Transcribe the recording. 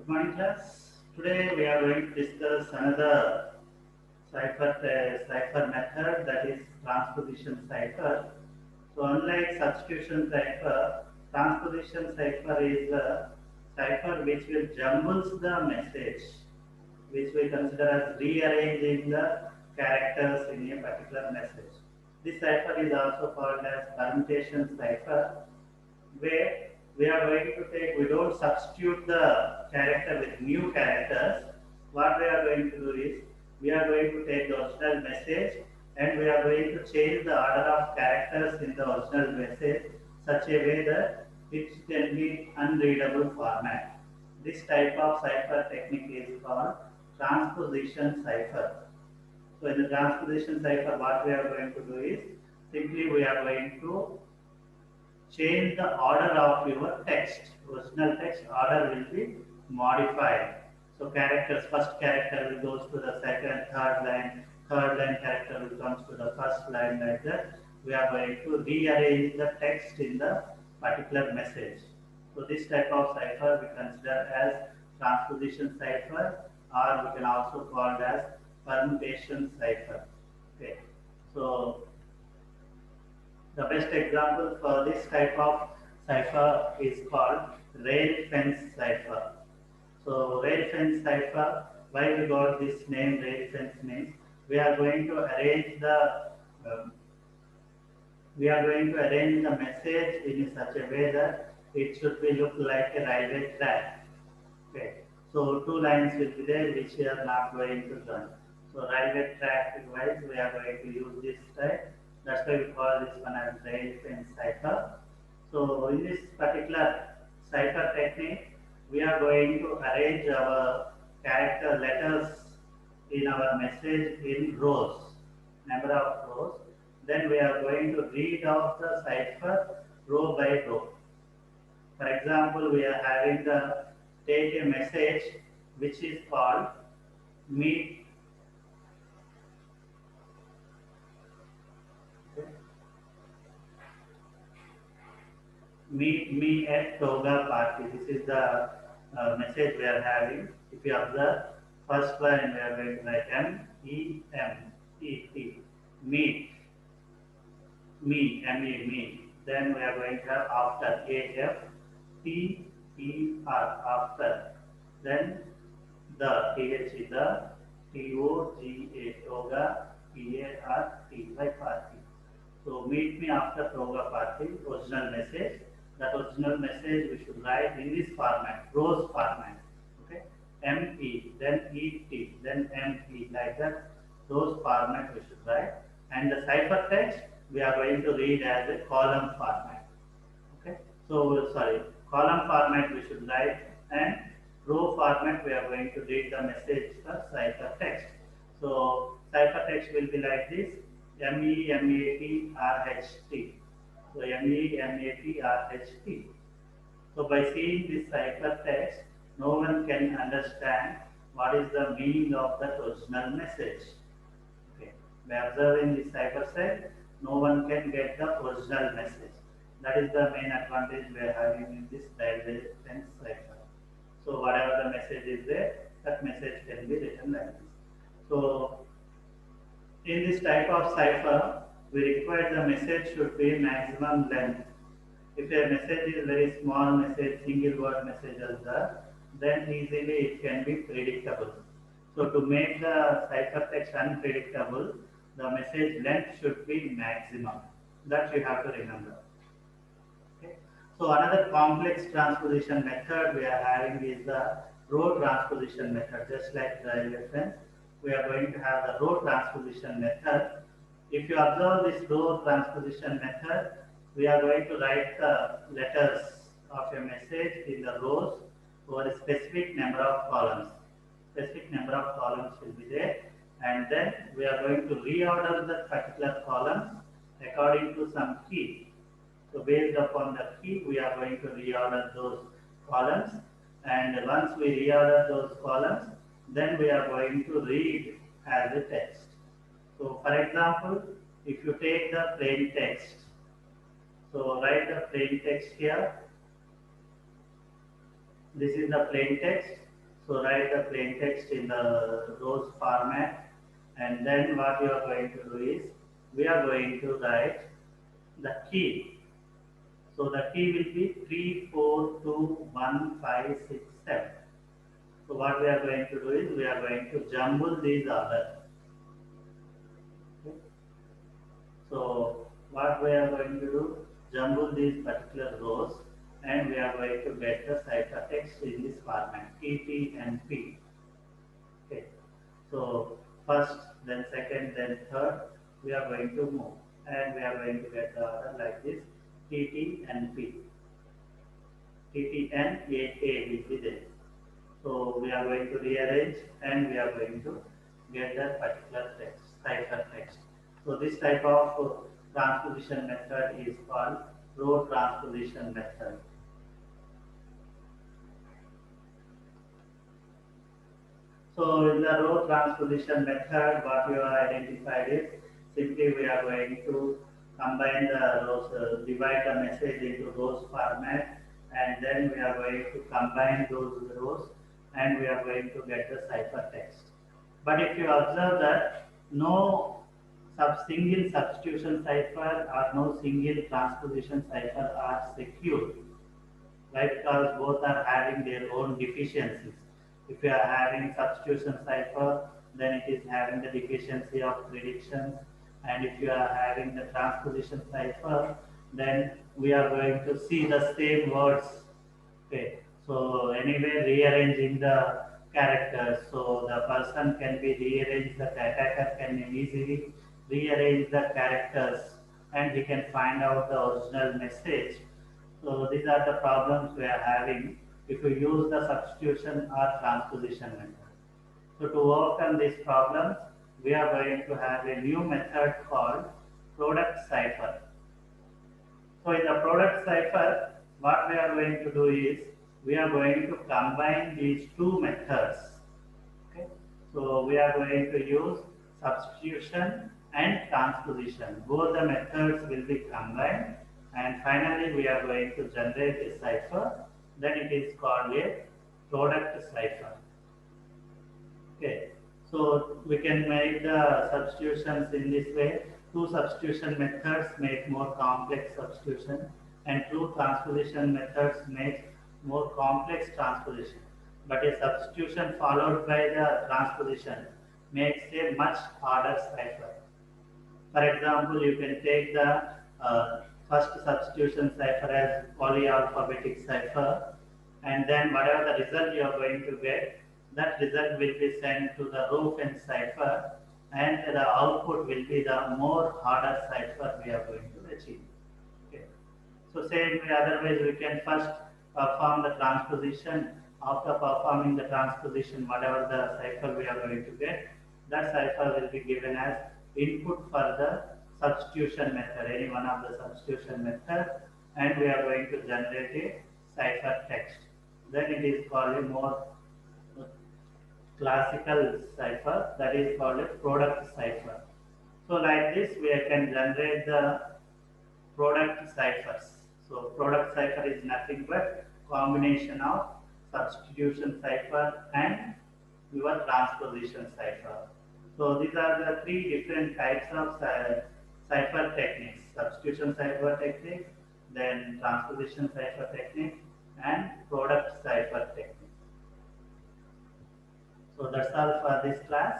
Good morning, class. Today we are going to discuss another cipher method, that is transposition cipher. So, unlike substitution cipher, transposition cipher is a cipher which will jumbles the message, which we consider as rearranging the characters in a particular message. This cipher is also called as permutation cipher, where we are going to take, we don't substitute the character with new characters. What we are going to do is, we are going to take the original message and we are going to change the order of characters in the original message such a way that it can be unreadable format. This type of cipher technique is called transposition cipher. So in the transposition cipher, what we are going to do is, simply we are going to change the order of your text. Original text order will be modified. So characters, first character will goes to the second, third line character will comes to the first line, like that. We are going to rearrange the text in the particular message. So this type of cipher we consider as transposition cipher, or we can also call it as permutation cipher. Okay. So the best example for this type of cipher is called rail fence cipher. So rail fence cipher, why we got this name rail fence means, we are going to arrange the um, we are going to arrange the message in such a way that it should be look like a railway track. Okay. So two lines will be there which we are not going to join. So railway track wise we are going to use this type. That's why we call this one as rail fence cipher. So in this particular cipher technique, we are going to arrange our character letters in our message in rows, number of rows. Then we are going to read out the cipher row by row. For example, we are having the take a message which is called meet meet me at Toga party. This is the message we are having. If you observe, first line we are going to write MEMET, meet, me. Then we are going to have after, AFTER, after. Then the, TOGA, toga, PARTY, party. So meet me after Toga party, original message. That original message we should write in this format, rows format. Okay, ME, then ET, then ME, like that. Those format we should write. And the cipher text we are going to read as a column format. Okay, so sorry, column format we should write, and row format we are going to read the message for cipher text. So cipher text will be like this: MEMATRHT. So MEMATRHT. So by seeing this cipher text, no one can understand what is the meaning of that original message. Okay. By observing this cipher text, no one can get the original message. That is the main advantage we are having in this railway fence cipher. So whatever the message is there, that message can be written like this. So in this type of cipher, we require the message should be maximum length. If a message is very small message, single word message as that, then easily it can be predictable. So to make the cipher text unpredictable, the message length should be maximum. That you have to remember. Okay. So another complex transposition method we are having is the row transposition method. Just like the reference, we are going to have the row transposition method. If you observe this row transposition method, we are going to write the letters of a message in the rows over a specific number of columns. Specific number of columns will be there, and then we are going to reorder the particular columns according to some key. So based upon the key, we are going to reorder those columns, and once we reorder those columns, then we are going to read as a text. So for example, if you take the plain text, so write the plain text here. This is the plain text. So write the plain text in the rows format, and then what you are going to do is we are going to write the key. So the key will be 3, 4, 2, 1, 5, 6, 7. So what we are going to do is we are going to jumble these order. Okay. So what we are going to do, jumble these particular rows, and we are going to get the ciphertext in this format, T, T and P. Okay. So first, then second, then third, we are going to move, and we are going to get the order like this, T, T and P. T, T and A will be there. So we are going to rearrange, and we are going to get that particular text, ciphertext. So this type of transposition method is called row transposition method. So in the row transposition method, what you have identified is simply we are going to combine the rows, divide the message into rows format, and then we are going to combine those rows, and we are going to get the ciphertext. But if you observe that no single substitution cipher or no single transposition cipher are secure, right? Because both are having their own deficiencies. If you are having substitution cipher, then it is having the deficiency of predictions, and if you are having the transposition cipher, then we are going to see the same words. Okay, so anyway, rearranging the characters, so the person can be rearranged, the attacker can easily rearrange the characters, and he can find out the original message. So these are the problems we are having if we use the substitution or transposition method. So to overcome these problems, we are going to have a new method called product cipher. So in the product cipher, what we are going to do is we are going to combine these two methods. Okay. So we are going to use substitution and transposition. Both the methods will be combined, and finally we are going to generate a cipher. Then it is called a product cipher. Okay, so we can make the substitutions in this way. Two substitution methods make more complex substitution, and two transposition methods make more complex transposition. But a substitution followed by the transposition makes a much harder cipher. For example, you can take the first substitution cipher as polyalphabetic cipher, and then whatever the result you are going to get, that result will be sent to the Rufen cipher, and the output will be the more harder cipher we are going to achieve. Okay. So same way, otherwise we can first perform the transposition. After performing the transposition, whatever the cipher we are going to get, that cipher will be given as input for the substitution method, any one of the substitution method, and we are going to generate a cipher text. Then it is called a more classical cipher, that is called a product cipher. So like this we can generate the product ciphers. So product cipher is nothing but combination of substitution cipher and your transposition cipher. So these are the three different types of cipher techniques: substitution cipher technique, then transposition cipher technique, and product cipher technique. So that's all for this class.